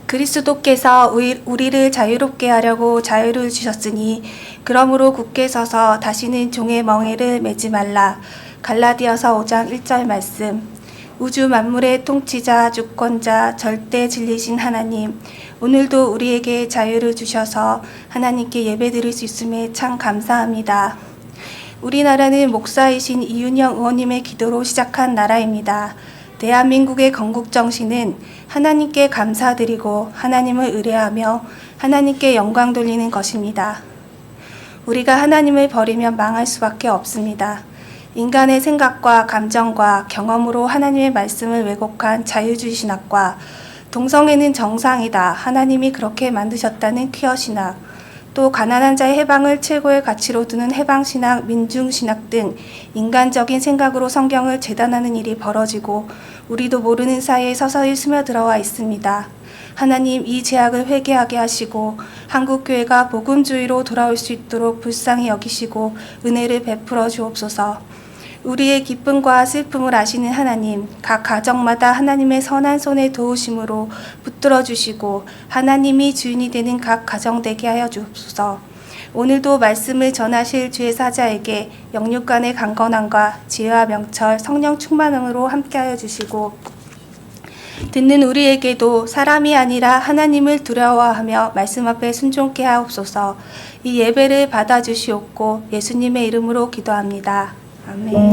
그리스도께서 우리를 자유롭게 하려고 자유를 주셨으니 그러므로 굳게 서서 다시는 종의 멍에를 매지 말라. 갈라디아서 5장 1절 말씀. 우주 만물의 통치자, 주권자, 절대 진리신 하나님, 오늘도 우리에게 자유를 주셔서 하나님께 예배드릴 수 있음에 참 감사합니다. 우리나라는 목사이신 이윤영 의원님의 기도로 시작한 나라입니다. 대한민국의 건국정신은 하나님께 감사드리고 하나님을 의뢰하며 하나님께 영광 돌리는 것입니다. 우리가 하나님을 버리면 망할 수밖에 없습니다. 인간의 생각과 감정과 경험으로 하나님의 말씀을 왜곡한 자유주의 신학과 동성애는 정상이다, 하나님이 그렇게 만드셨다는 퀴어 신학, 또 가난한 자의 해방을 최고의 가치로 두는 해방신학, 민중신학 등 인간적인 생각으로 성경을 재단하는 일이 벌어지고 우리도 모르는 사이에 서서히 스며들어와 있습니다. 하나님, 이 죄악을 회개하게 하시고 한국교회가 복음주의로 돌아올 수 있도록 불쌍히 여기시고 은혜를 베풀어 주옵소서. 우리의 기쁨과 슬픔을 아시는 하나님, 각 가정마다 하나님의 선한 손의 도우심으로 붙들어 주시고 하나님이 주인이 되는 각 가정 되게 하여 주옵소서. 오늘도 말씀을 전하실 주의 사자에게 영육간의 강건함과 지혜와 명철, 성령 충만함으로 함께하여 주시고 듣는 우리에게도 사람이 아니라 하나님을 두려워하며 말씀 앞에 순종케 하옵소서. 이 예배를 받아주시옵고 예수님의 이름으로 기도합니다. 아멘.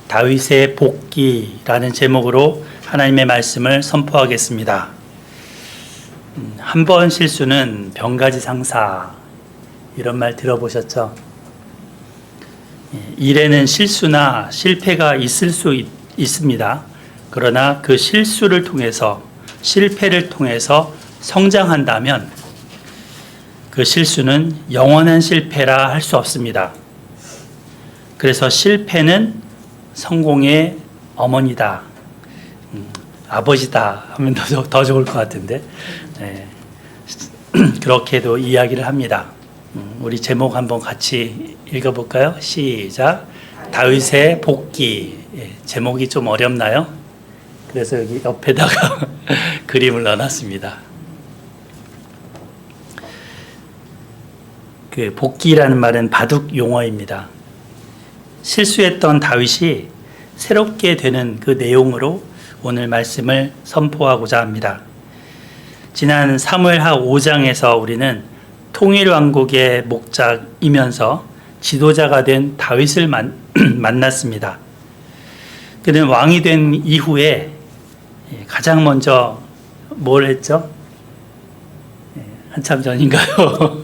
다윗의 복귀라는 제목으로 하나님의 말씀을 선포하겠습니다. 한 번 실수는 병가지 상사, 이런 말 들어보셨죠? 일에는 실수나 실패가 있을 수 있습니다. 그러나 그 실수를 통해서, 실패를 통해서 성장한다면 그 실수는 영원한 실패라 할 수 없습니다. 그래서 실패는 성공의 어머니다, 아버지다 하면 더 좋을 것 같은데, 네. 그렇게도 이야기를 합니다. 우리 제목 한번 같이 읽어볼까요? 시작. 다윗의 복귀. 제목이 좀 어렵나요? 그래서 여기 옆에다가 그림을 넣어놨습니다. 그 복귀라는 말은 바둑 용어입니다. 실수했던 다윗이 새롭게 되는 그 내용으로 오늘 말씀을 선포하고자 합니다. 지난 사무엘하 5장에서 우리는 통일왕국의 목자이면서 지도자가 된 다윗을 만났습니다. 그는 왕이 된 이후에 가장 먼저 뭘 했죠? 한참 전인가요?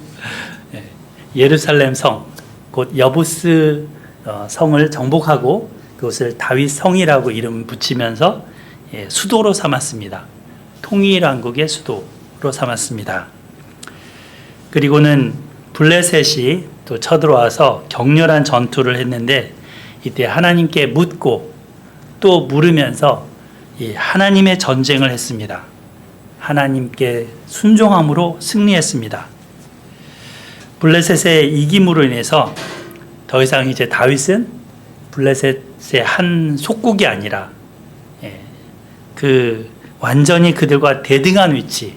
예루살렘 성, 곧 여부스 성을 정복하고 그것을 다윗 성이라고 이름 붙이면서 수도로 삼았습니다. 통일왕국의 수도로 삼았습니다. 그리고는 블레셋이 또 쳐들어와서 격렬한 전투를 했는데 이때 하나님께 묻고 또 물으면서 하나님의 전쟁을 했습니다. 하나님께 순종함으로 승리했습니다. 블레셋의 이김으로 인해서 더 이상 이제 다윗은 블레셋의 한 속국이 아니라 완전히 그들과 대등한 위치,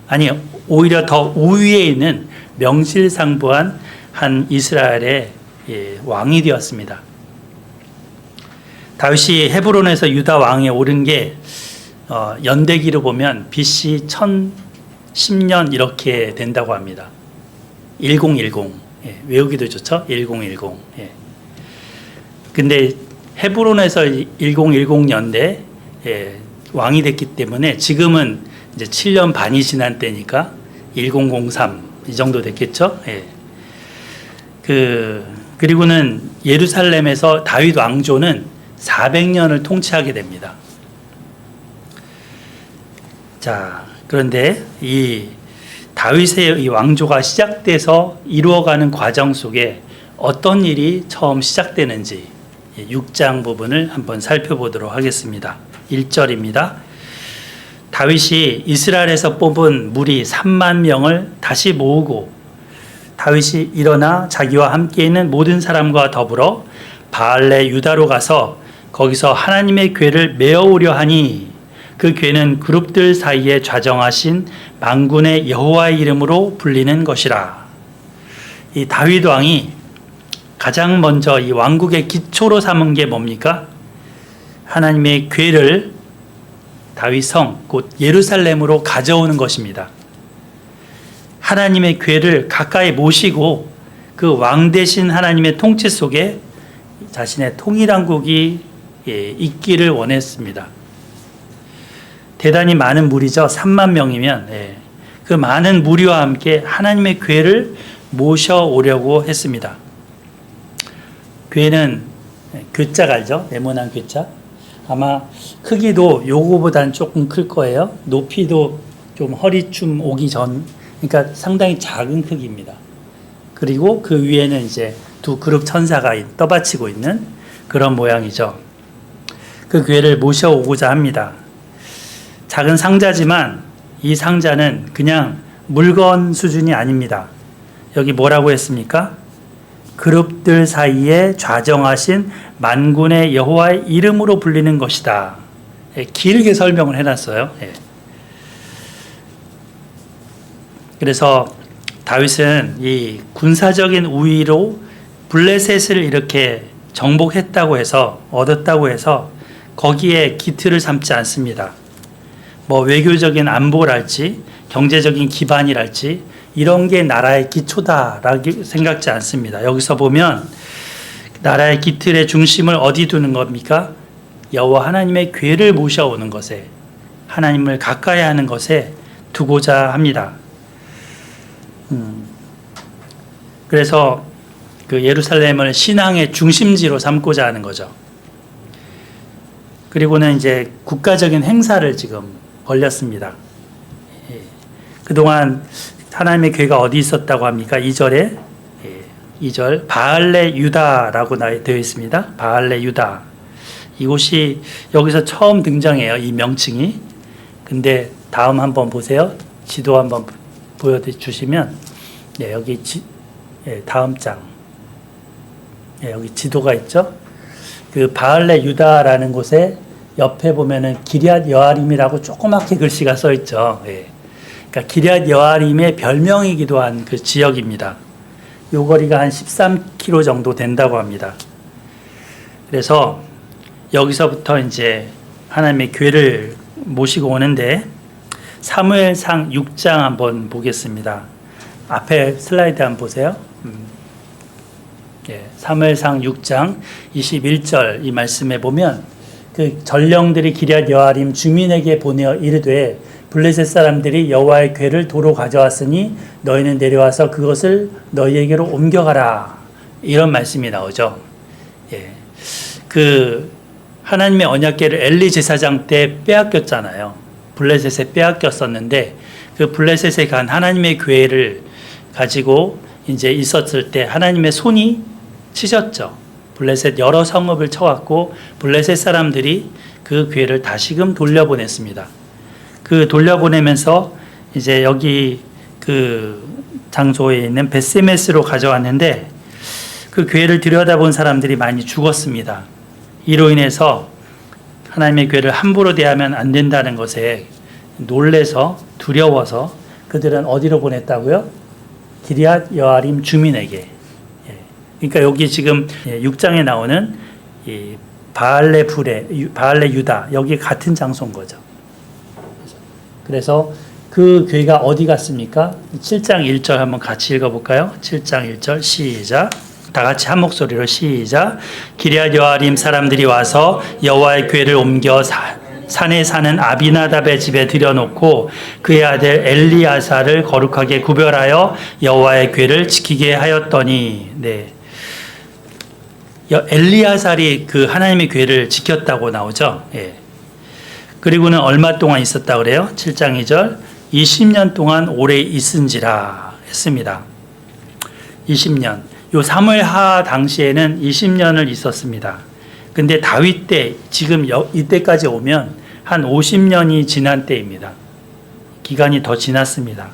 아니 오히려 더 우위에 있는 명실상부한 한 이스라엘의 왕이 되었습니다. 다윗이 헤브론에서 유다 왕에 오른 게 연대기로 보면 BC 1010년 이렇게 된다고 합니다. 1010, 외우기도 좋죠? 1010. 근데 헤브론에서 1010년대 왕이 됐기 때문에 지금은 이제 7년 반이 지난 때니까 1003 이 정도 됐겠죠? 그리고는 예루살렘에서 다윗 왕조는 400년을 통치하게 됩니다. 자, 그런데 이 다윗의 이 왕조가 시작돼서 이루어가는 과정 속에 어떤 일이 처음 시작되는지 6장 부분을 한번 살펴보도록 하겠습니다. 1절입니다. 다윗이 이스라엘에서 뽑은 무리 3만 명을 다시 모으고 다윗이 일어나 자기와 함께 있는 모든 사람과 더불어 바알레 유다로 가서 거기서 하나님의 궤를 메어오려 하니 그 괴는 그룹들 사이에 좌정하신 만군의 여호와의 이름으로 불리는 것이라. 이 다윗 왕이 가장 먼저 이 왕국의 기초로 삼은 게 뭡니까? 하나님의 괴를 다윗 성, 곧 예루살렘으로 가져오는 것입니다. 하나님의 괴를 가까이 모시고 그 왕 대신 하나님의 통치 속에 자신의 통일왕국이 있기를 원했습니다. 대단히 많은 무리죠. 3만 명이면 그 많은 무리와 함께 하나님의 괴를 모셔오려고 했습니다. 괴는 괴짝 알죠? 네모난 괴짝. 아마 크기도 요거보다는 조금 클 거예요. 높이도 좀 허리춤 오기 전, 그러니까 상당히 작은 크기입니다. 그리고 그 위에는 이제 두 그룹 천사가 떠받치고 있는 그런 모양이죠. 그 괴를 모셔오고자 합니다. 작은 상자지만 이 상자는 그냥 물건 수준이 아닙니다. 여기 뭐라고 했습니까? 그룹들 사이에 좌정하신 만군의 여호와의 이름으로 불리는 것이다. 길게 설명을 해놨어요. 그래서 다윗은 이 군사적인 우위로 블레셋을 이렇게 정복했다고 해서, 얻었다고 해서 거기에 기틀을 삼지 않습니다. 뭐 외교적인 안보랄지 경제적인 기반이랄지 이런 게 나라의 기초다라고 생각지 않습니다. 여기서 보면 나라의 기틀의 중심을 어디 두는 겁니까? 여호와 하나님의 괴를 모셔오는 것에, 하나님을 가까이 하는 것에 두고자 합니다. 그래서 그 예루살렘을 신앙의 중심지로 삼고자 하는 거죠. 그리고는 이제 국가적인 행사를 지금 벌렸습니다. 그동안 하나님의 괴가 어디 있었다고 합니까? 2절에 2절 바알레 유다라고 되어 있습니다. 바알레 유다. 이곳이 여기서 처음 등장해요. 이 명칭이. 근데 다음 한번 보세요. 지도 한번 보여주시면 여기 다음 장. 여기 지도가 있죠. 그 바알레 유다라는 곳에 옆에 보면은 기럇 여아림이라고 조그맣게 글씨가 써 있죠. 그러니까 기럇 여아림의 별명이기도 한 그 지역입니다. 요 거리가 한 13km 정도 된다고 합니다. 그래서 여기서부터 이제 하나님의 괴를 모시고 오는데 사무엘상 6장 한번 보겠습니다. 앞에 슬라이드 한번 보세요. 사무엘상 6장 21절 이 말씀에 보면 그 전령들이 기럇 여아림 주민에게 보내어 이르되 블레셋 사람들이 여호와의 괴를 도로 가져왔으니 너희는 내려와서 그것을 너희에게로 옮겨가라. 이런 말씀이 나오죠. 그 하나님의 언약궤를 엘리 제사장 때 빼앗겼잖아요. 블레셋에 빼앗겼었는데 그 블레셋에 간 하나님의 괴를 가지고 이제 있었을 때 하나님의 손이 치셨죠. 블레셋 여러 성읍을 쳐왔고 블레셋 사람들이 그 괴를 다시금 돌려보냈습니다. 그 돌려보내면서 이제 여기 그 장소에 있는 벳세메스로 가져왔는데 그 괴를 들여다본 사람들이 많이 죽었습니다. 이로 인해서 하나님의 괴를 함부로 대하면 안 된다는 것에 놀래서 두려워서 그들은 어디로 보냈다고요? 기럇 여아림 주민에게. 그러니까 여기 지금 6장에 나오는 이 바알레 유다 여기 같은 장소인 거죠. 그래서 그 괴가 어디 갔습니까? 7장 1절 한번 같이 읽어볼까요? 7장 1절 시작. 다 같이 한 목소리로 시작. 기럇 여아림 사람들이 와서 여호와의 괴를 옮겨 산에 사는 아비나답의 집에 들여놓고 그의 아들 엘리아사를 거룩하게 구별하여 여호와의 괴를 지키게 하였더니. 엘리아살이 그 하나님의 괴를 지켰다고 나오죠. 그리고는 얼마 동안 있었다 그래요? 7장 2절 20년 동안 오래 있은지라 했습니다. 20년. 요 사무엘하 당시에는 20년을 있었습니다. 근데 다윗 때 지금 이때까지 오면 한 50년이 지난 때입니다. 기간이 더 지났습니다.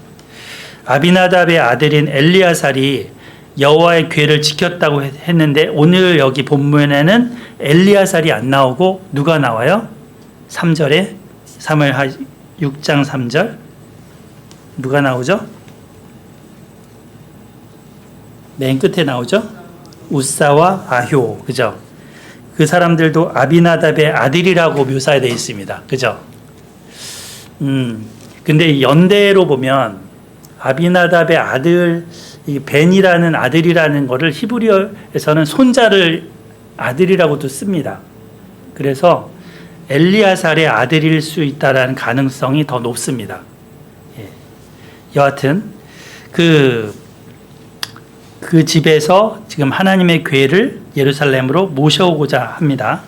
아비나답의 아들인 엘리아살이 여호와의 괴를 지켰다고 했는데 오늘 여기 본문에는 엘리아살이 안 나오고 누가 나와요? 3절에 사무엘 6장 3절 누가 나오죠? 맨 끝에 나오죠? 우사와 아효, 그죠? 그 사람들도 아비나답의 아들이라고 묘사되어 있습니다. 그죠? 근데 연대로 보면 아비나답의 아들, 이 벤이라는 아들이라는 거를 히브리어에서는 손자를 아들이라고도 씁니다. 그래서 엘리아살의 아들일 수 있다라는 가능성이 더 높습니다. 예. 여하튼 그 집에서 지금 하나님의 궤를 예루살렘으로 모셔오고자 합니다.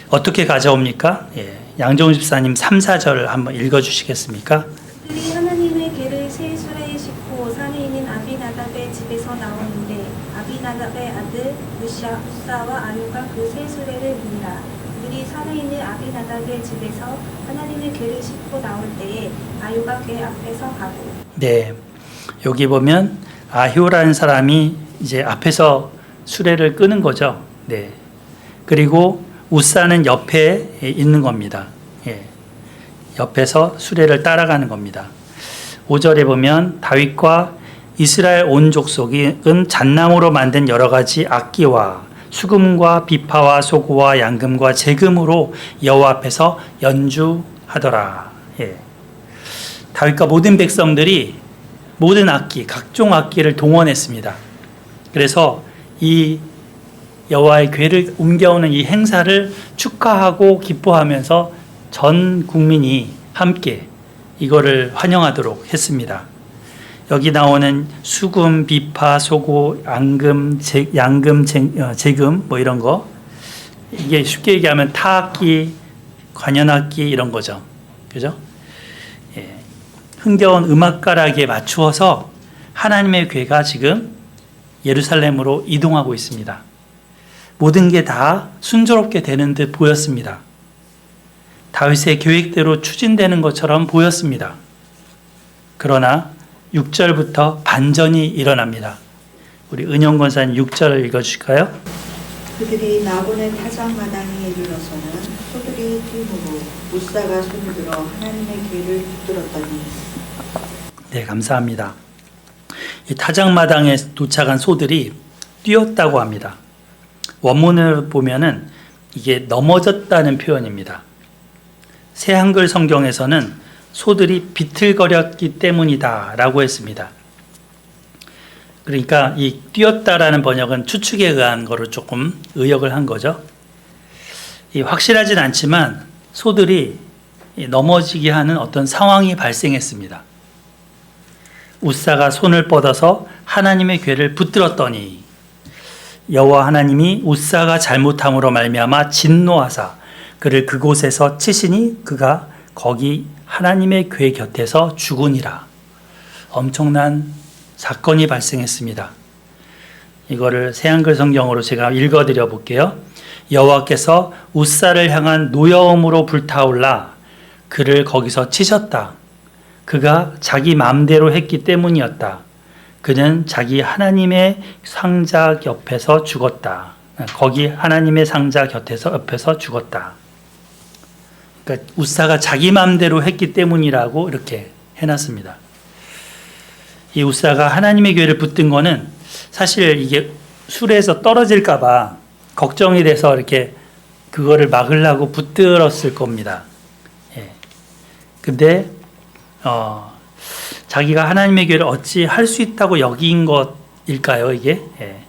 어떻게 가져옵니까? 예. 양정우 집사님 3, 4절 한번 읽어주시겠습니까? 그들이 하나님의 궤를 새 수레에 싣고 산에 있는 아비나답의 집에서 나오는데 아비나답의 아들 우사와 아유가 그 새 수레를 민다. 그들이 산에 있는 아비나답의 집에서 하나님의 궤를 싣고 나올 때에 아유가 궤 앞에서 가고. 네, 여기 보면 아효라는 사람이 이제 앞에서 수레를 끄는 거죠. 네, 그리고 우사는 옆에 있는 겁니다. 예, 옆에서 수레를 따라가는 겁니다. 5절에 보면 다윗과 이스라엘 온 족속은 잣나무로 만든 여러 가지 악기와 수금과 비파와 소고와 양금과 제금으로 여호와 앞에서 연주하더라. 예. 다윗과 모든 백성들이 모든 악기, 각종 악기를 동원했습니다. 그래서 이 여호와의 궤를 옮겨오는 이 행사를 축하하고 기뻐하면서 전 국민이 함께 이거를 환영하도록 했습니다. 여기 나오는 수금, 비파, 소고, 양금, 제금 뭐 이런 거, 이게 쉽게 얘기하면 타악기, 관현악기 이런 거죠. 그죠? 예. 흥겨운 음악가락에 맞추어서 하나님의 궤가 지금 예루살렘으로 이동하고 있습니다. 모든 게 다 순조롭게 되는 듯 보였습니다. 다윗의 계획대로 추진되는 것처럼 보였습니다. 그러나 6절부터 반전이 일어납니다. 우리 은영 권사님 6절을 읽어주실까요? 그들이 나본의 타작마당에 이르러서는 소들이 뛰므로 우사가 손을 들어 하나님의 궤를 붙들었더니. 네, 감사합니다. 이 타작마당에 도착한 소들이 뛰었다고 합니다. 원문을 보면은 이게 넘어졌다는 표현입니다. 새 한글 성경에서는 소들이 비틀거렸기 때문이다 라고 했습니다. 그러니까 이 뛰었다라는 번역은 추측에 의한 거로 조금 의역을 한 거죠. 확실하진 않지만 소들이 넘어지게 하는 어떤 상황이 발생했습니다. 우사가 손을 뻗어서 하나님의 궤를 붙들었더니 여호와 하나님이 우사가 잘못함으로 말미암아 진노하사 그를 그곳에서 치시니 그가 거기 하나님의 궤 곁에서 죽으니라. 엄청난 사건이 발생했습니다. 이거를 새한글 성경으로 제가 읽어드려 볼게요. 여호와께서 우사를 향한 노여움으로 불타올라 그를 거기서 치셨다. 그가 자기 마음대로 했기 때문이었다. 그는 자기 하나님의 상자 옆에서 죽었다. 거기 하나님의 상자 옆에서 죽었다. 그러니까 우사가 자기 마음대로 했기 때문이라고 이렇게 해놨습니다. 이 우사가 하나님의 궤를 붙든 거는 사실 이게 수레에서 떨어질까봐 걱정이 돼서 이렇게 그거를 막으려고 붙들었을 겁니다. 예. 근데 자기가 하나님의 궤를 어찌 할 수 있다고 여긴 것일까요, 이게? 예.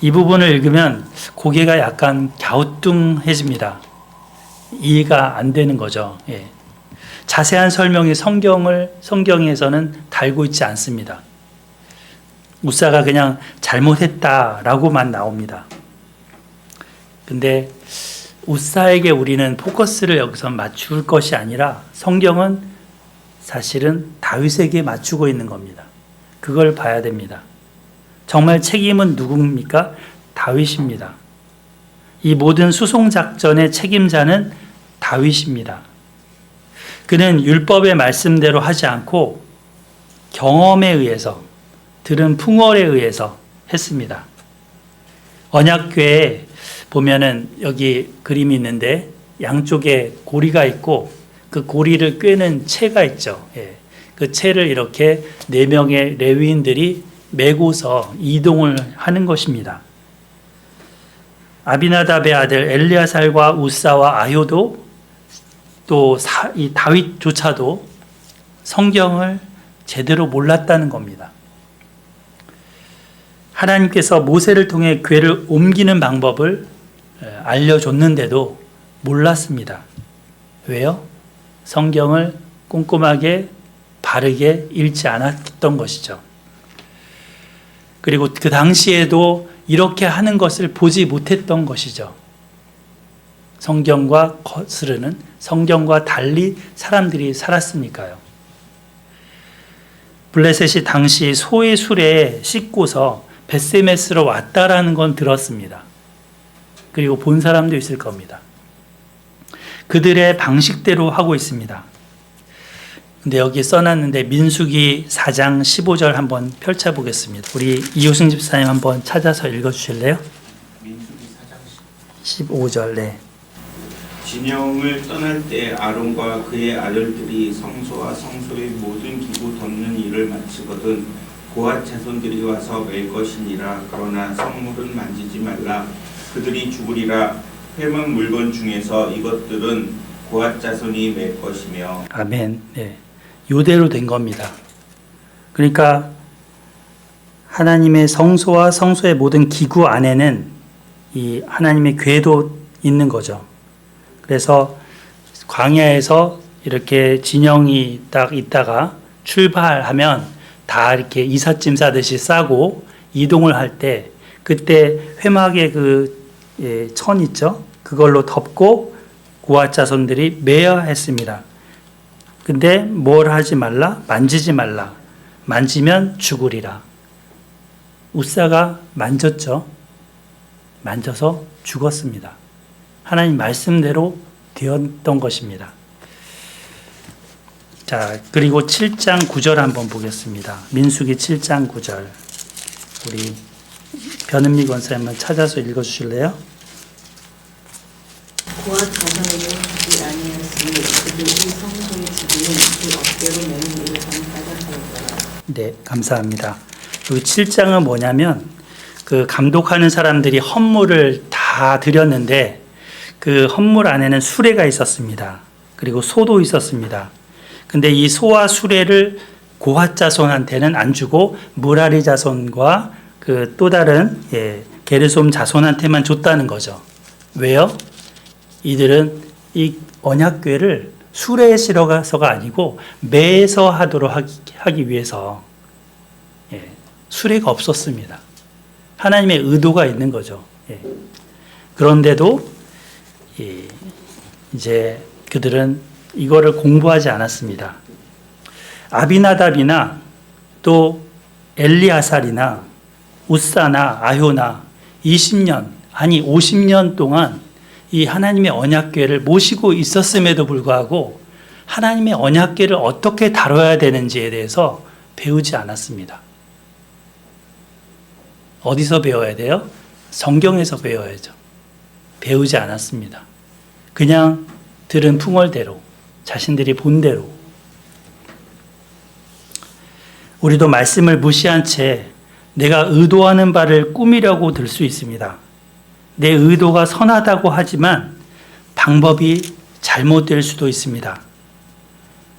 이 부분을 읽으면 고개가 약간 갸우뚱해집니다. 이해가 안 되는 거죠. 예. 자세한 설명이 성경에서는 달고 있지 않습니다. 우사가 그냥 잘못했다라고만 나옵니다. 근데 우사에게 우리는 포커스를 여기서 맞출 것이 아니라 성경은 사실은 다윗에게 맞추고 있는 겁니다. 그걸 봐야 됩니다. 정말 책임은 누굽니까? 다윗입니다. 이 모든 수송작전의 책임자는 다윗입니다. 그는 율법의 말씀대로 하지 않고 경험에 의해서, 들은 풍월에 의해서 했습니다. 언약궤에 보면은 여기 그림이 있는데 양쪽에 고리가 있고 그 고리를 꿰는 채가 있죠. 예. 그 채를 이렇게 4명의 레위인들이 메고서 이동을 하는 것입니다. 아비나답의 아들 엘리아살과 우사와 아효도 또 이 다윗조차도 성경을 제대로 몰랐다는 겁니다. 하나님께서 모세를 통해 궤를 옮기는 방법을 알려줬는데도 몰랐습니다. 왜요? 성경을 꼼꼼하게 바르게 읽지 않았던 것이죠. 그리고 그 당시에도 이렇게 하는 것을 보지 못했던 것이죠. 성경과 거스르는, 성경과 달리 사람들이 살았으니까요. 블레셋이 당시 소의 수레에 싣고서 벳세메스로 왔다라는 건 들었습니다. 그리고 본 사람도 있을 겁니다. 그들의 방식대로 하고 있습니다. 근데 여기 써놨는데 민수기 4장 15절 한번 펼쳐보겠습니다. 우리 이효승 집사님 한번 찾아서 읽어주실래요? 민수기 4장 15절. 네. 진영을 떠날 때 아론과 그의 아들들이 성소와 성소의 모든 기구 덮는 일을 마치거든 고앗 자손들이 와서 맬 것이니라. 그러나 성물은 만지지 말라. 그들이 죽으리라. 회막 물건 중에서 이것들은 고앗 자손이 맬 것이며. 아멘. 네. 요대로 된 겁니다. 그러니까 하나님의 성소와 성소의 모든 기구 안에는 이 하나님의 궤도 있는 거죠. 그래서 광야에서 이렇게 진영이 딱 있다가 출발하면 다 이렇게 이삿짐 싸듯이 싸고 이동을 할 때 그때 회막의 그 천 있죠? 그걸로 덮고 고앗 자손들이 매야 했습니다. 근데 뭘 하지 말라? 만지지 말라. 만지면 죽으리라. 우사가 만졌죠. 만져서 죽었습니다. 하나님 말씀대로 되었던 것입니다. 자, 그리고 7장 9절 한번 보겠습니다. 민수기 7장 9절. 우리 변은미 권사님만 찾아서 읽어주실래요? 고앗 자손에게 주지 아니하시니 그들이 성소의 지붕은 그 어깨로 매는 일을 전까지 하였더라. 네, 감사합니다. 여기 7장은 뭐냐면 그 감독하는 사람들이 헌물을 다 드렸는데 그 헌물 안에는 수레가 있었습니다. 그리고 소도 있었습니다. 근데 이 소와 수레를 고앗 자손한테는 안 주고 무라리 자손과 그 또 다른 게르솜 자손한테만 줬다는 거죠. 왜요? 이들은 이 언약궤를 수레에 실어가서가 아니고 매서 하도록 하기 위해서 수레가 없었습니다. 하나님의 의도가 있는 거죠. 그런데도 이제 그들은 이거를 공부하지 않았습니다. 아비나답이나 또 엘리아살이나 우사나 아효나 20년 아니 50년 동안 이 하나님의 언약궤를 모시고 있었음에도 불구하고 하나님의 언약궤를 어떻게 다뤄야 되는지에 대해서 배우지 않았습니다. 어디서 배워야 돼요? 성경에서 배워야죠. 배우지 않았습니다. 그냥 들은 풍월대로 자신들이 본 대로. 우리도 말씀을 무시한 채 내가 의도하는 바를 꾸미려고 들 수 있습니다. 내 의도가 선하다고 하지만 방법이 잘못될 수도 있습니다.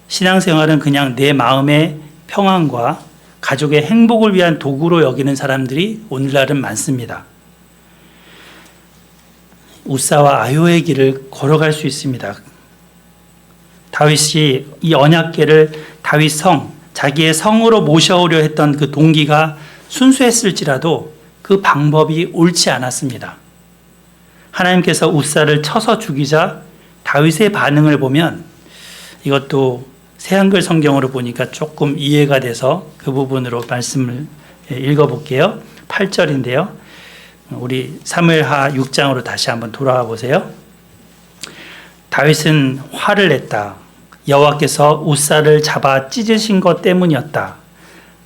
신앙생활은 그냥 내 마음의 평안과 가족의 행복을 위한 도구로 여기는 사람들이 오늘날은 많습니다. 우사와 아효의 길을 걸어갈 수 있습니다. 다윗이 이 언약궤를 다윗 성, 자기의 성으로 모셔오려 했던 그 동기가 순수했을지라도 그 방법이 옳지 않았습니다. 하나님께서 우사를 쳐서 죽이자 다윗의 반응을 보면 이것도 새한글 성경으로 보니까 조금 이해가 돼서 그 부분으로 말씀을 읽어볼게요. 8절인데요. 우리 사무엘하 6장으로 다시 한번 돌아와 보세요. 다윗은 화를 냈다. 여호와께서 우사를 잡아 찢으신 것 때문이었다.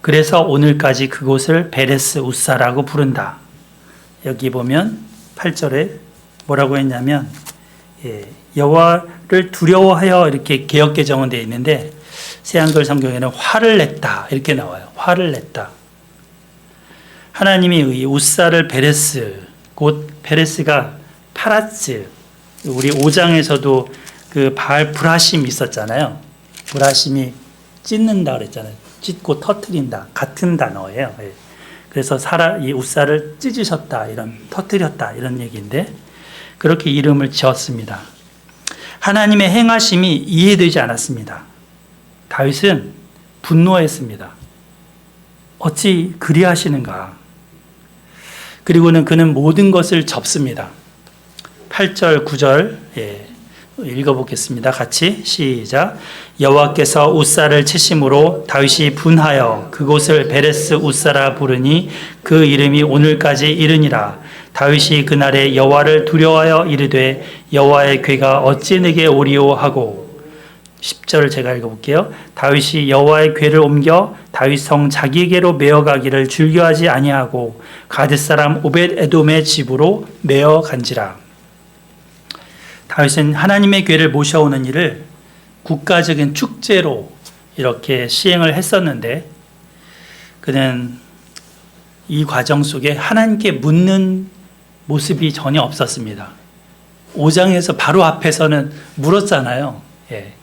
그래서 오늘까지 그곳을 베레스 우사라고 부른다. 여기 보면 8절에 뭐라고 했냐면 여호와를 두려워하여 이렇게 개역 개정은 되어 있는데 새한글 성경에는 화를 냈다 이렇게 나와요. 화를 냈다. 하나님이 이 우사를 베레스, 곧 베레스가 파라츠, 우리 5장에서도 그 바알 브라심이 있었잖아요. 브라심이 찢는다 그랬잖아요. 찢고 터뜨린다 같은 단어예요. 예. 그래서 이 우사를 찢으셨다, 이런 터뜨렸다 이런 얘기인데 그렇게 이름을 지었습니다. 하나님의 행하심이 이해되지 않았습니다. 다윗은 분노했습니다. 어찌 그리하시는가? 그리고는 그는 모든 것을 접습니다. 8절, 9절 읽어보겠습니다. 같이 시작. 여호와께서 우사를 치심으로 다윗이 분하여 그곳을 베레스 우사라 부르니 그 이름이 오늘까지 이르니라. 다윗이 그날에 여호와를 두려워하여 이르되 여호와의 궤가 어찌 내게 오리오 하고 10절을 제가 읽어볼게요. 다윗이 여호와의 궤를 옮겨 다윗 성 자기에게로 메어가기를 즐겨하지 아니하고 가드 사람 오벳 에돔의 집으로 메어간지라. 다윗은 하나님의 궤를 모셔오는 일을 국가적인 축제로 이렇게 시행을 했었는데 그는 이 과정 속에 하나님께 묻는 모습이 전혀 없었습니다. 5장에서 바로 앞에서는 물었잖아요. 예.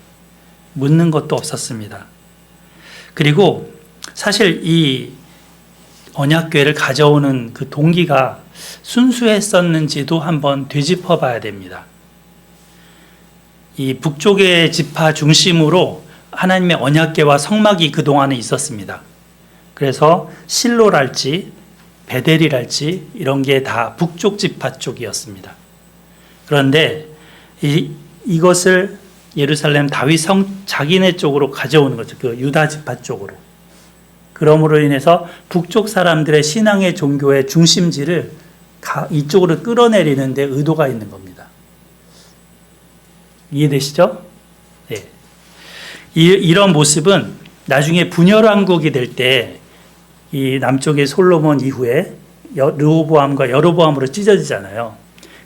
묻는 것도 없었습니다. 그리고 사실 이 언약궤를 가져오는 그 동기가 순수했었는지도 한번 되짚어 봐야 됩니다. 이 북쪽의 지파 중심으로 하나님의 언약궤와 성막이 그동안에 있었습니다. 그래서 실로랄지 베델이랄지 이런 게 다 북쪽 지파 쪽이었습니다. 그런데 이것을 예루살렘 다윗 성 자기네 쪽으로 가져오는 거죠. 그 유다 지파 쪽으로. 그러므로 인해서 북쪽 사람들의 신앙의 종교의 중심지를 이쪽으로 끌어내리는 데 의도가 있는 겁니다. 이해되시죠? 네. 이런 모습은 나중에 분열왕국이 될 때 이 남쪽의 솔로몬 이후에 르호보암과 여로보암으로 찢어지잖아요.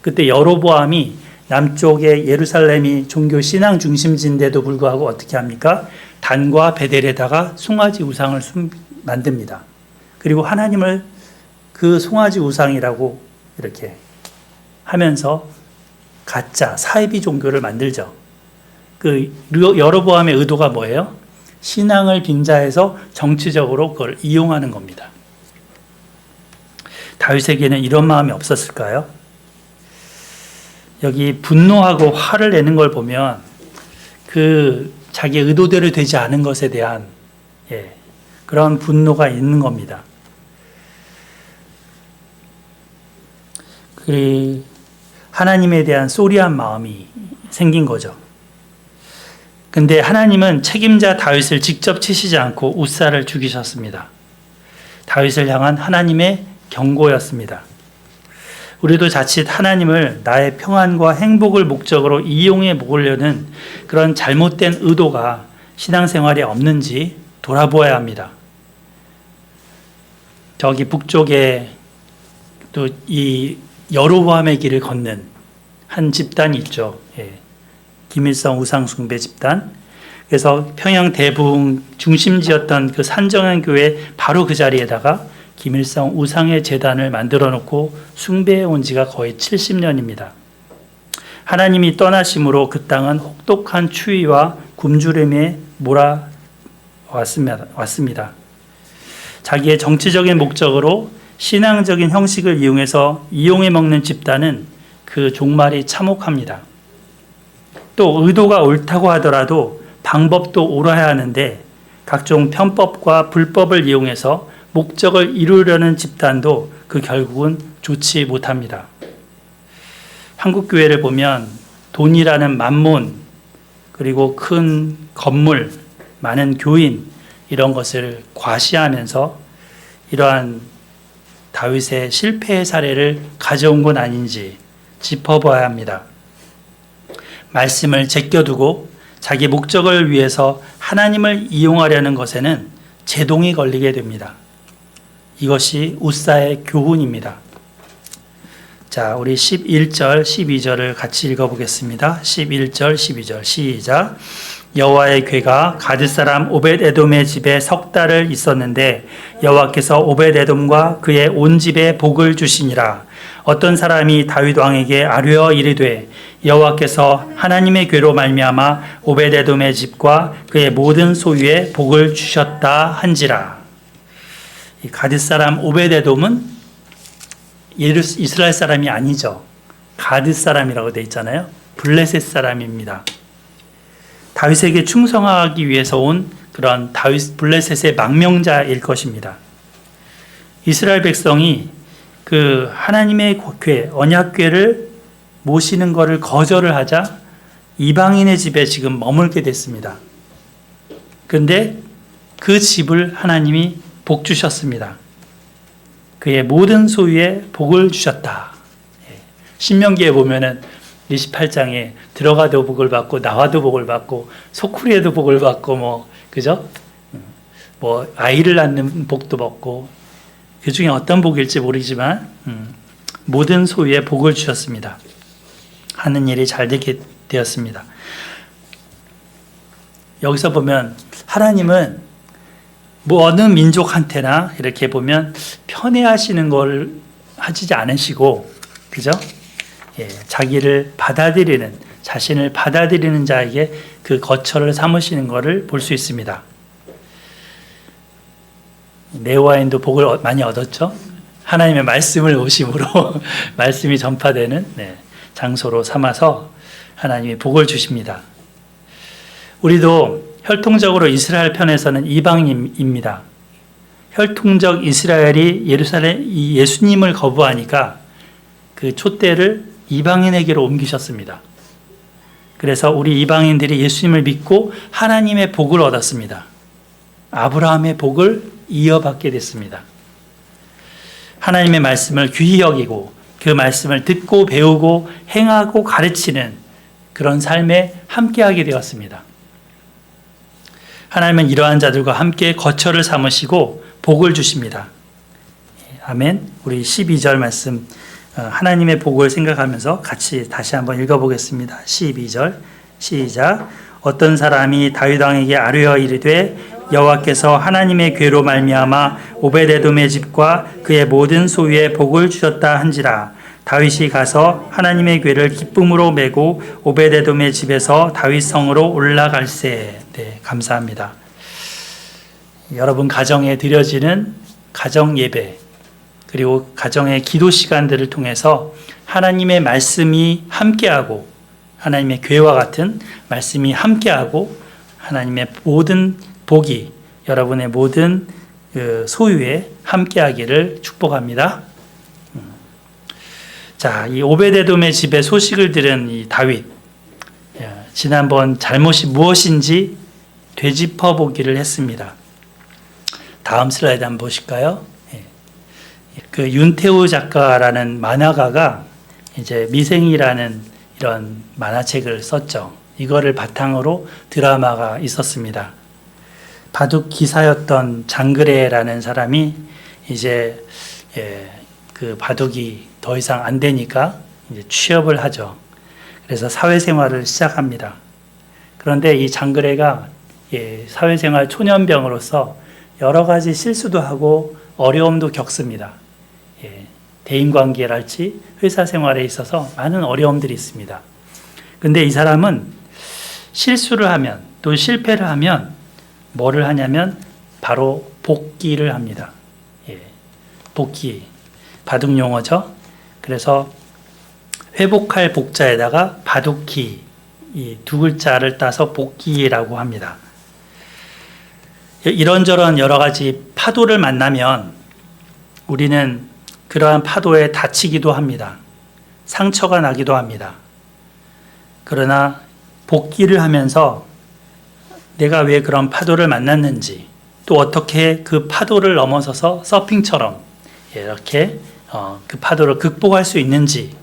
그때 여로보암이 남쪽의 예루살렘이 종교 신앙 중심지인데도 불구하고 어떻게 합니까? 단과 베델에다가 송아지 우상을 만듭니다. 그리고 하나님을 그 송아지 우상이라고 이렇게 하면서 가짜 사이비 종교를 만들죠. 그 여로보암의 의도가 뭐예요? 신앙을 빙자해서 정치적으로 그걸 이용하는 겁니다. 다윗에게는 이런 마음이 없었을까요? 여기 분노하고 화를 내는 걸 보면 그 자기 의도대로 되지 않은 것에 대한 그런 분노가 있는 겁니다. 그 하나님에 대한 소리한 마음이 생긴 거죠. 근데 하나님은 책임자 다윗을 직접 치시지 않고 우사를 죽이셨습니다. 다윗을 향한 하나님의 경고였습니다. 우리도 자칫 하나님을 나의 평안과 행복을 목적으로 이용해 먹으려는 그런 잘못된 의도가 신앙생활에 없는지 돌아보아야 합니다. 저기 북쪽에 또 이 여로보암의 길을 걷는 한 집단이 있죠. 김일성 우상숭배 집단. 그래서 평양 대붕 중심지였던 그 산정현교회 바로 그 자리에다가 김일성 우상의 재단을 만들어 놓고 숭배해 온 지가 거의 70년입니다. 하나님이 떠나심으로 그 땅은 혹독한 추위와 굶주림에 몰아왔습니다. 자기의 정치적인 목적으로 신앙적인 형식을 이용해서 이용해 먹는 집단은 그 종말이 참혹합니다. 또 의도가 옳다고 하더라도 방법도 옳아야 하는데 각종 편법과 불법을 이용해서 목적을 이루려는 집단도 그 결국은 좋지 못합니다. 한국 교회를 보면 돈이라는 만몬, 그리고 큰 건물, 많은 교인 이런 것을 과시하면서 이러한 다윗의 실패의 사례를 가져온 건 아닌지 짚어봐야 합니다. 말씀을 제껴두고 자기 목적을 위해서 하나님을 이용하려는 것에는 제동이 걸리게 됩니다. 이것이 우사의 교훈입니다. 자, 우리 11절, 12절을 같이 읽어보겠습니다. 11절, 12절 시작. 여호와의 궤가 가드 사람 오벳에돔의 집에 석 달을 있었는데 여호와께서 오벳에돔과 그의 온 집에 복을 주시니라. 어떤 사람이 다윗 왕에게 아뢰어 이르되 여호와께서 하나님의 궤로 말미암아 오벳에돔의 집과 그의 모든 소유에 복을 주셨다 한지라. 이 가드 사람 오벳에돔은 이스라엘 사람이 아니죠. 가드 사람이라고 되어 있잖아요. 블레셋 사람입니다. 다윗에게 충성하기 위해서 온 그런 다윗 블레셋의 망명자일 것입니다. 이스라엘 백성이 그 하나님의 궤, 언약궤를 모시는 것을 거절을 하자 이방인의 집에 지금 머물게 됐습니다. 그런데 그 집을 하나님이 복 주셨습니다. 그의 모든 소유에 복을 주셨다. 신명기에 보면은 28장에 들어가도 복을 받고 나와도 복을 받고 소쿠리에도 복을 받고 그죠? 아이를 낳는 복도 받고 그 중에 어떤 복일지 모르지만 모든 소유에 복을 주셨습니다. 하는 일이 잘 되게 되었습니다. 여기서 보면 하나님은 어느 민족한테나 이렇게 보면 편애하시는 걸 하지 않으시고, 그죠? 자기를 받아들이는, 자신을 받아들이는 자에게 그 거처를 삼으시는 것을 볼 수 있습니다. 네오와인도 복을 많이 얻었죠. 하나님의 말씀을 오심으로 말씀이 전파되는 장소로 삼아서 하나님이 복을 주십니다. 우리도 혈통적으로 이스라엘 편에서는 이방인입니다. 혈통적 이스라엘이 예수님을 거부하니까 그 촛대를 이방인에게로 옮기셨습니다. 그래서 우리 이방인들이 예수님을 믿고 하나님의 복을 얻었습니다. 아브라함의 복을 이어받게 됐습니다. 하나님의 말씀을 귀히 여기고 그 말씀을 듣고 배우고 행하고 가르치는 그런 삶에 함께하게 되었습니다. 하나님은 이러한 자들과 함께 거처를 삼으시고 복을 주십니다. 아멘. 우리 12절 말씀 하나님의 복을 생각하면서 같이 다시 한번 읽어보겠습니다. 12절 시작. 어떤 사람이 다윗 왕에게 아뢰어 이르되 여호와께서 하나님의 궤로 말미암아 오벳에돔의 집과 그의 모든 소유에 복을 주셨다 한지라. 다윗이 가서 하나님의 궤를 기쁨으로 메고 오벳에돔의 집에서 다윗 성으로 올라갈세. 네, 감사합니다. 여러분 가정에 드려지는 가정 예배 그리고 가정의 기도 시간들을 통해서 하나님의 말씀이 함께하고 하나님의 궤와 같은 말씀이 함께하고 하나님의 모든 복이 여러분의 모든 소유에 함께하기를 축복합니다. 자, 이 오벳에돔의 집에 소식을 들은 이 다윗, 지난번 잘못이 무엇인지 되짚어 보기를 했습니다. 다음 슬라이드 한번 보실까요? 그 윤태우 작가라는 만화가가 이제 미생이라는 이런 만화책을 썼죠. 이거를 바탕으로 드라마가 있었습니다. 바둑 기사였던 장그래라는 사람이 이제 그 바둑이 더 이상 안 되니까 이제 취업을 하죠. 그래서 사회생활을 시작합니다. 그런데 이 장그래가 사회생활 초년병으로서 여러 가지 실수도 하고 어려움도 겪습니다. 대인관계랄지 회사 생활에 있어서 많은 어려움들이 있습니다. 근데 이 사람은 실수를 하면 또 실패를 하면 뭐를 하냐면 바로 복기를 합니다. 복기, 바둑 용어죠. 그래서 회복할 복자에다가 바둑기 이 두 글자를 따서 복기라고 합니다. 이런저런 여러 가지 파도를 만나면 우리는 그러한 파도에 다치기도 합니다. 상처가 나기도 합니다. 그러나 복기를 하면서 내가 왜 그런 파도를 만났는지 또 어떻게 그 파도를 넘어서서 서핑처럼 이렇게 그 파도를 극복할 수 있는지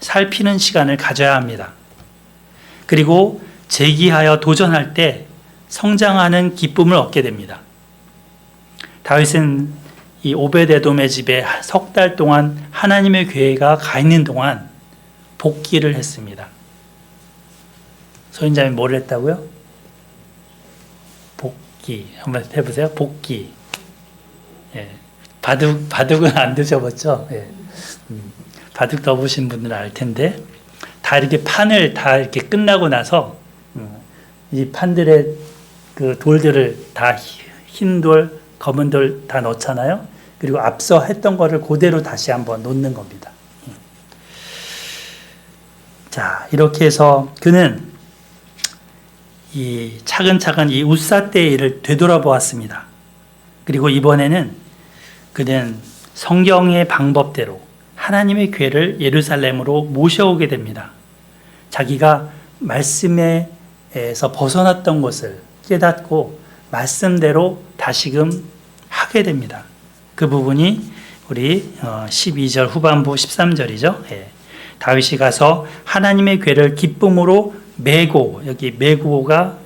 살피는 시간을 가져야 합니다. 그리고 재기하여 도전할 때 성장하는 기쁨을 얻게 됩니다. 다윗은 이 오베데돔의 집에 석 달 동안 하나님의 교회가 가 있는 동안 복기를 했습니다. 소인자님 뭐를 했다고요? 복기. 한번 해보세요. 복기. 예. 바둑은 안 드셔봤죠? 예. 바둑 넣어보신 분들은 알 텐데, 다 이렇게 판을 다 이렇게 끝나고 나서, 이 판들의 그 돌들을 다 흰 돌, 검은 돌 다 넣잖아요. 그리고 앞서 했던 거를 그대로 다시 한번 놓는 겁니다. 자, 이렇게 해서 그는 이 차근차근 이 웃사 때의 일을 되돌아보았습니다. 그리고 이번에는 그는 성경의 방법대로 하나님의 교회를 예루살렘으로 모셔오게 됩니다. 자기가 말씀에서 벗어났던 것을 깨닫고 말씀대로 다시금 하게 됩니다. 그 부분이 우리 12절 후반부 13절이죠. 예. 다윗이 가서 하나님의 궤를 기쁨으로 메고, 여기 메고가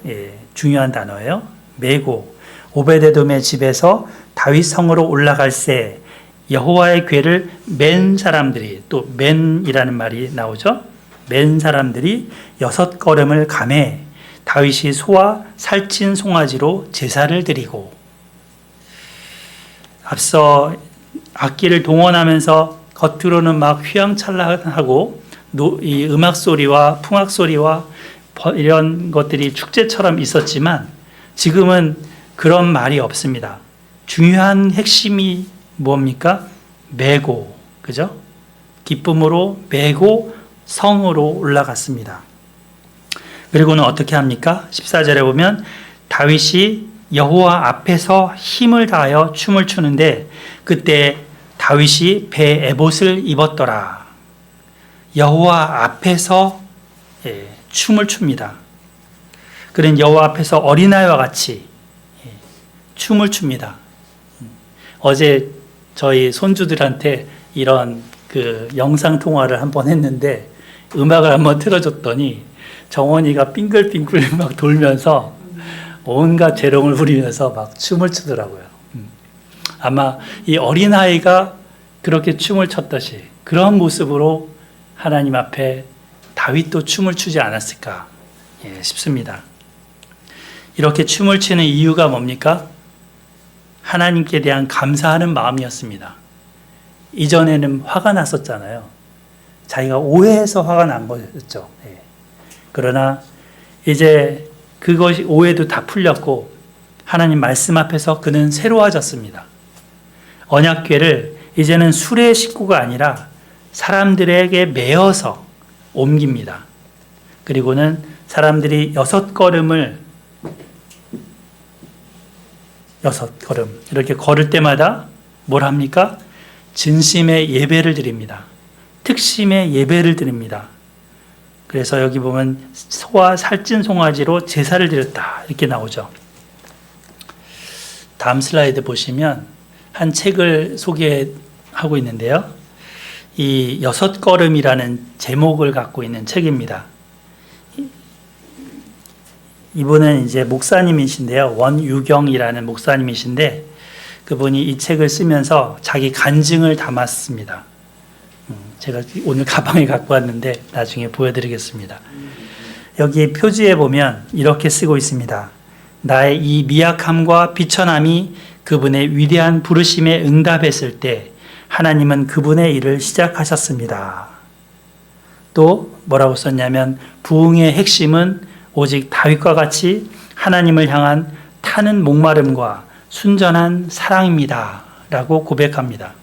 중요한 단어예요. 메고 오베데돔의 집에서 다윗 성으로 올라갈새 여호와의 궤를 맨 사람들이, 또 맨이라는 말이 나오죠. 맨 사람들이 6걸음을 가매 다윗이 소와 살찐 송아지로 제사를 드리고, 앞서 악기를 동원하면서 겉으로는 막 휘황찬란하고 이 음악 소리와 풍악 소리와 이런 것들이 축제처럼 있었지만 지금은 그런 말이 없습니다. 중요한 핵심이 뭡니까? 메고, 그죠? 기쁨으로 메고 성으로 올라갔습니다. 그리고는 어떻게 합니까? 14절에 보면 다윗이 여호와 앞에서 힘을 다하여 춤을 추는데 그때 다윗이 배 에봇을 입었더라. 여호와 앞에서 춤을 춥니다. 그는 여호와 앞에서 어린아이와 같이 춤을 춥니다. 어제 저희 손주들한테 이런 그 영상 통화를 한번 했는데 음악을 한번 틀어줬더니 정원이가 빙글빙글 막 돌면서 온갖 재롱을 부리면서 막 춤을 추더라고요. 아마 이 어린아이가 그렇게 춤을 췄듯이 그런 모습으로 하나님 앞에 다윗도 춤을 추지 않았을까 싶습니다. 이렇게 춤을 추는 이유가 뭡니까? 하나님께 대한 감사하는 마음이었습니다. 이전에는 화가 났었잖아요. 자기가 오해해서 화가 난 거였죠. 그러나 이제 그것이 오해도 다 풀렸고 하나님 말씀 앞에서 그는 새로워졌습니다. 언약궤를 이제는 수레의 식구가 아니라 사람들에게 메어서 옮깁니다. 그리고는 사람들이 6걸음을 6걸음 이렇게 걸을 때마다 뭘 합니까? 진심의 예배를 드립니다. 특심의 예배를 드립니다. 그래서 여기 보면 소와 살찐 송아지로 제사를 드렸다 이렇게 나오죠. 다음 슬라이드 보시면 한 책을 소개하고 있는데요. 이 6걸음이라는 제목을 갖고 있는 책입니다. 이분은 이제 목사님이신데요. 원유경이라는 목사님이신데 그분이 이 책을 쓰면서 자기 간증을 담았습니다. 제가 오늘 가방에 갖고 왔는데 나중에 보여드리겠습니다. 여기 표지에 보면 이렇게 쓰고 있습니다. 나의 이 미약함과 비천함이 그분의 위대한 부르심에 응답했을 때 하나님은 그분의 일을 시작하셨습니다. 또 뭐라고 썼냐면 부흥의 핵심은 오직 다윗과 같이 하나님을 향한 타는 목마름과 순전한 사랑입니다. 라고 고백합니다.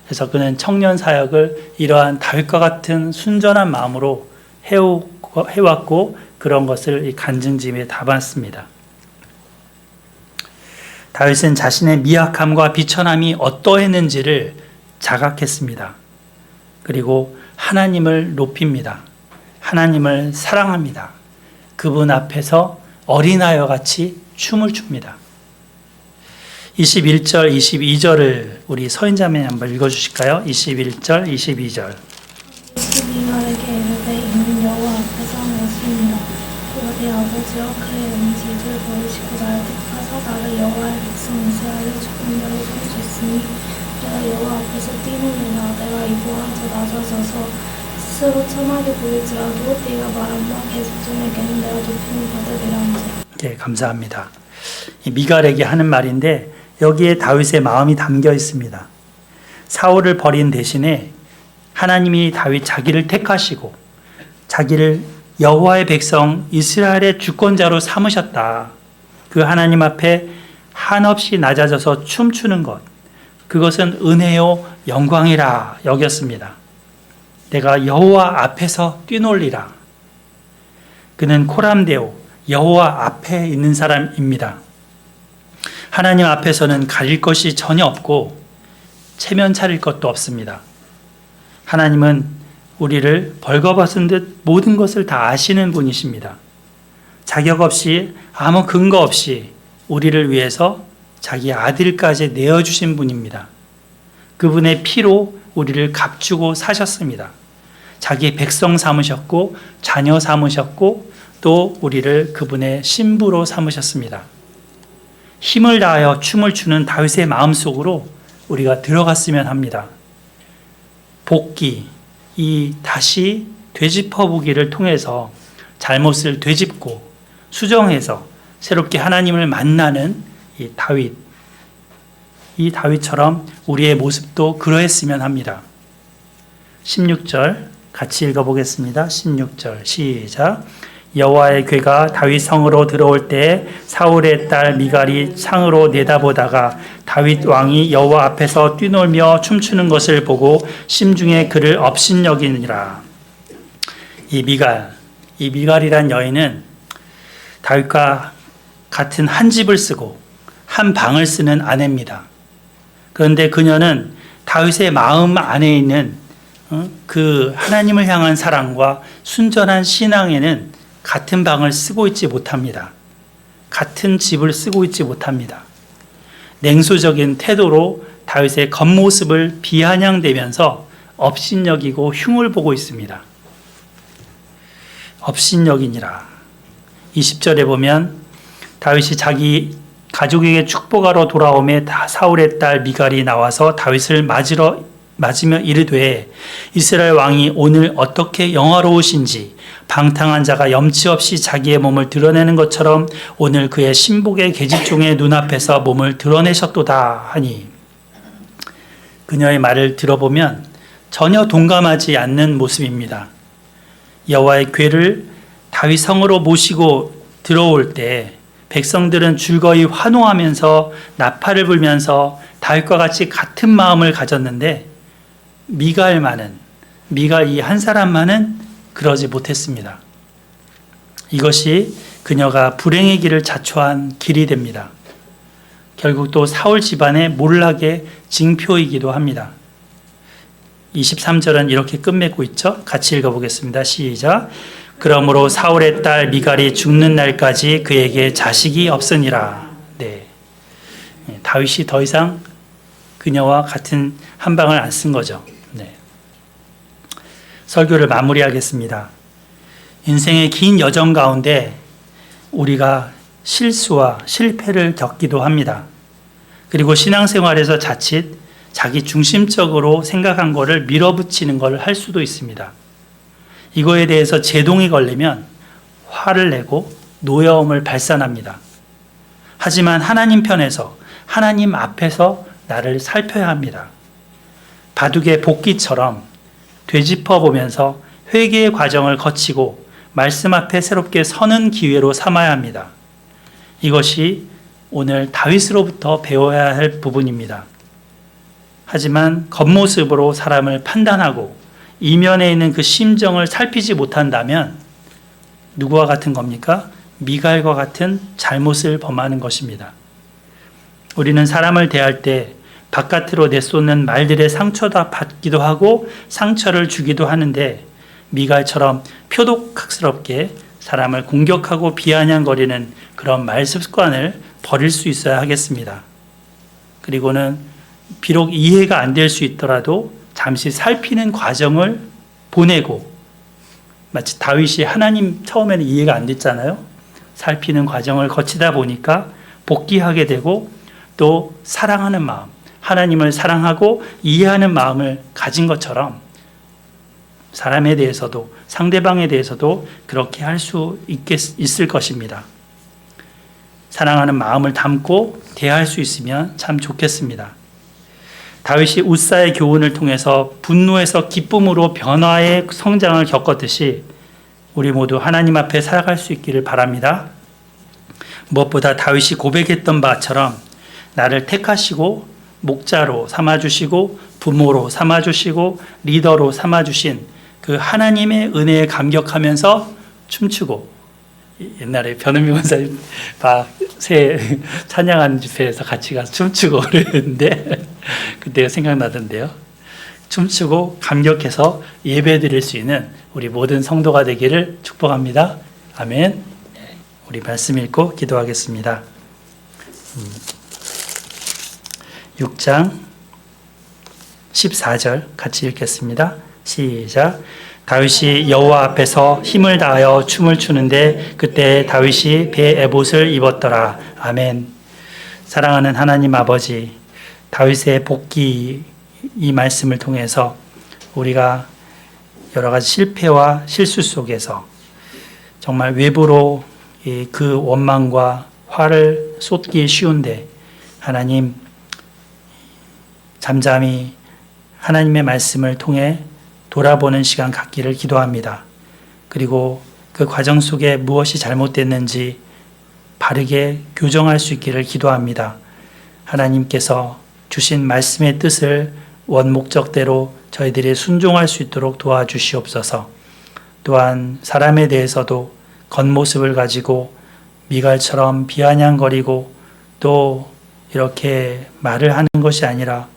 그래서 그는 청년 사역을 이러한 다윗과 같은 순전한 마음으로 해왔고 그런 것을 이 간증집에 담았습니다. 다윗은 자신의 미약함과 비천함이 어떠했는지를 자각했습니다. 그리고 하나님을 높입니다. 하나님을 사랑합니다. 그분 앞에서 어린아이와 같이 춤을 춥니다. 21절, 22절을 우리 서인자매님 한번 읽어주실까요? 21절, 22절. 이스라엘에게 이르되 이는 여호와 앞에서 나왔습니다. 그가 내 아버지와 그의 은지를 보이시고 나를 택하사 나를 여호와의 백성 이스라엘의 주권자로 삼으셨으니 아니하였으니 내가 여호와 앞에서 뛰노니나 내가 이보한테 낮아져서 스스로 천하게 보일지라도 네가 말한 바 계집종에게는 내가 높임을 받으리라 한지라. 네, 감사합니다. 이 미갈에게 하는 말인데 여기에 다윗의 마음이 담겨 있습니다. 사울을 버린 대신에 하나님이 다윗 자기를 택하시고 자기를 여호와의 백성 이스라엘의 주권자로 삼으셨다. 그 하나님 앞에 한없이 낮아져서 춤추는 것, 그것은 은혜요 영광이라 여겼습니다. 내가 여호와 앞에서 뛰놀리라. 그는 코람데오 여호와 앞에 있는 사람입니다. 하나님 앞에서는 가릴 것이 전혀 없고 체면 차릴 것도 없습니다. 하나님은 우리를 벌거벗은 듯 모든 것을 다 아시는 분이십니다. 자격 없이 아무 근거 없이 우리를 위해서 자기 아들까지 내어주신 분입니다. 그분의 피로 우리를 값주고 사셨습니다. 자기 백성 삼으셨고 자녀 삼으셨고 또 우리를 그분의 신부로 삼으셨습니다. 힘을 다하여 춤을 추는 다윗의 마음속으로 우리가 들어갔으면 합니다. 복기, 이 다시 되짚어보기를 통해서 잘못을 되짚고 수정해서 새롭게 하나님을 만나는 이 다윗처럼 우리의 모습도 그러했으면 합니다. 16절 같이 읽어보겠습니다. 16절 시작. 여호와의 궤가 다윗 성으로 들어올 때 사울의 딸 미갈이 창으로 내다보다가 다윗 왕이 여호와 앞에서 뛰놀며 춤추는 것을 보고 심중에 그를 업신여기니라. 이 미갈이란 여인은 다윗과 같은 한 집을 쓰고 한 방을 쓰는 아내입니다. 그런데 그녀는 다윗의 마음 안에 있는 그 하나님을 향한 사랑과 순전한 신앙에는 같은 방을 쓰고 있지 못합니다. 같은 집을 쓰고 있지 못합니다. 냉소적인 태도로 다윗의 겉모습을 비아냥대면서 업신여기고 흉을 보고 있습니다. 업신여기니라. 20절에 보면 다윗이 자기 가족에게 축복하러 돌아오매 사울의 딸 미갈이 나와서 다윗을 맞으며 이르되 이스라엘 왕이 오늘 어떻게 영화로우신지 방탕한 자가 염치 없이 자기의 몸을 드러내는 것처럼 오늘 그의 신복의 계집종의 눈앞에서 몸을 드러내셨도다 하니, 그녀의 말을 들어보면 전혀 동감하지 않는 모습입니다. 여호와의 궤를 다윗 성으로 모시고 들어올 때 백성들은 즐거이 환호하면서 나팔을 불면서 다윗과 같이 같은 마음을 가졌는데 미갈 이 한 사람만은 그러지 못했습니다. 이것이 그녀가 불행의 길을 자초한 길이 됩니다. 결국 또 사울 집안의 몰락의 징표이기도 합니다. 23절은 이렇게 끝맺고 있죠. 같이 읽어보겠습니다. 시작. 그러므로 사울의 딸 미갈이 죽는 날까지 그에게 자식이 없으니라. 네. 다윗이 더 이상 그녀와 같은 한 방을 안 쓴 거죠. 네. 설교를 마무리하겠습니다. 인생의 긴 여정 가운데 우리가 실수와 실패를 겪기도 합니다. 그리고 신앙생활에서 자칫 자기 중심적으로 생각한 것을 밀어붙이는 것을 할 수도 있습니다. 이거에 대해서 제동이 걸리면 화를 내고 노여움을 발산합니다. 하지만 하나님 편에서 하나님 앞에서 나를 살펴야 합니다. 바둑의 복기처럼 되짚어 보면서 회개의 과정을 거치고 말씀 앞에 새롭게 서는 기회로 삼아야 합니다. 이것이 오늘 다윗으로부터 배워야 할 부분입니다. 하지만 겉모습으로 사람을 판단하고 이면에 있는 그 심정을 살피지 못한다면 누구와 같은 겁니까? 미갈과 같은 잘못을 범하는 것입니다. 우리는 사람을 대할 때 바깥으로 내쏟는 말들의 상처도 받기도 하고 상처를 주기도 하는데 미갈처럼 표독스럽게 사람을 공격하고 비아냥거리는 그런 말 습관을 버릴 수 있어야 하겠습니다. 그리고는 비록 이해가 안 될 수 있더라도 잠시 살피는 과정을 보내고, 마치 다윗이 하나님 처음에는 이해가 안 됐잖아요. 살피는 과정을 거치다 보니까 복귀하게 되고 또 사랑하는 마음, 하나님을 사랑하고 이해하는 마음을 가진 것처럼 사람에 대해서도 상대방에 대해서도 그렇게 할 수 있을 것입니다. 사랑하는 마음을 담고 대할 수 있으면 참 좋겠습니다. 다윗이 웃사의 교훈을 통해서 분노에서 기쁨으로 변화의 성장을 겪었듯이 우리 모두 하나님 앞에 살아갈 수 있기를 바랍니다. 무엇보다 다윗이 고백했던 바처럼 나를 택하시고 목자로 삼아주시고 부모로 삼아주시고 리더로 삼아주신 그 하나님의 은혜에 감격하면서 춤추고, 옛날에 변은미 원사님 새 찬양하는 집회에서 같이 가서 춤추고 그랬는데 그때가 생각나던데요. 춤추고 감격해서 예배 드릴 수 있는 우리 모든 성도가 되기를 축복합니다. 아멘. 우리 말씀 읽고 기도하겠습니다. 6장 14절 같이 읽겠습니다. 시작. 다윗이 여호와 앞에서 힘을 다하여 춤을 추는데 그때 다윗이 배 에봇을 입었더라. 아멘. 사랑하는 하나님 아버지, 다윗의 복귀 이 말씀을 통해서 우리가 여러 가지 실패와 실수 속에서 정말 외부로 그 원망과 화를 쏟기 쉬운데 하나님 잠잠히 하나님의 말씀을 통해 돌아보는 시간 갖기를 기도합니다. 그리고 그 과정 속에 무엇이 잘못됐는지 바르게 교정할 수 있기를 기도합니다. 하나님께서 주신 말씀의 뜻을 원목적대로 저희들이 순종할 수 있도록 도와주시옵소서. 또한 사람에 대해서도 겉모습을 가지고 미갈처럼 비아냥거리고 또 이렇게 말을 하는 것이 아니라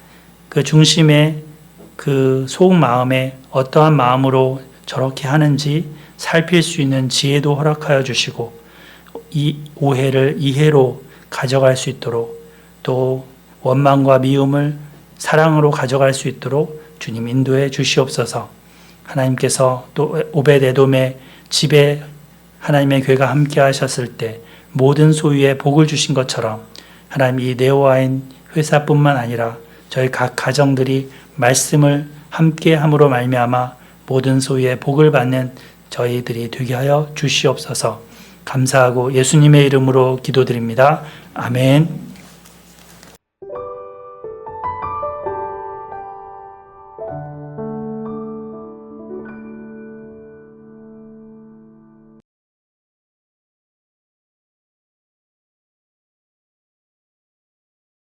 그 중심에 그 속마음에 어떠한 마음으로 저렇게 하는지 살필 수 있는 지혜도 허락하여 주시고 이 오해를 이해로 가져갈 수 있도록 또 원망과 미움을 사랑으로 가져갈 수 있도록 주님 인도해 주시옵소서. 하나님께서 또 오벳에돔의 집에 하나님의 교회가 함께 하셨을 때 모든 소유에 복을 주신 것처럼 하나님 이 네오와인 회사뿐만 아니라 저희 각 가정들이 말씀을 함께 함으로 말미암아 모든 소유에 복을 받는 저희들이 되게 하여 주시옵소서. 감사하고 예수님의 이름으로 기도드립니다. 아멘.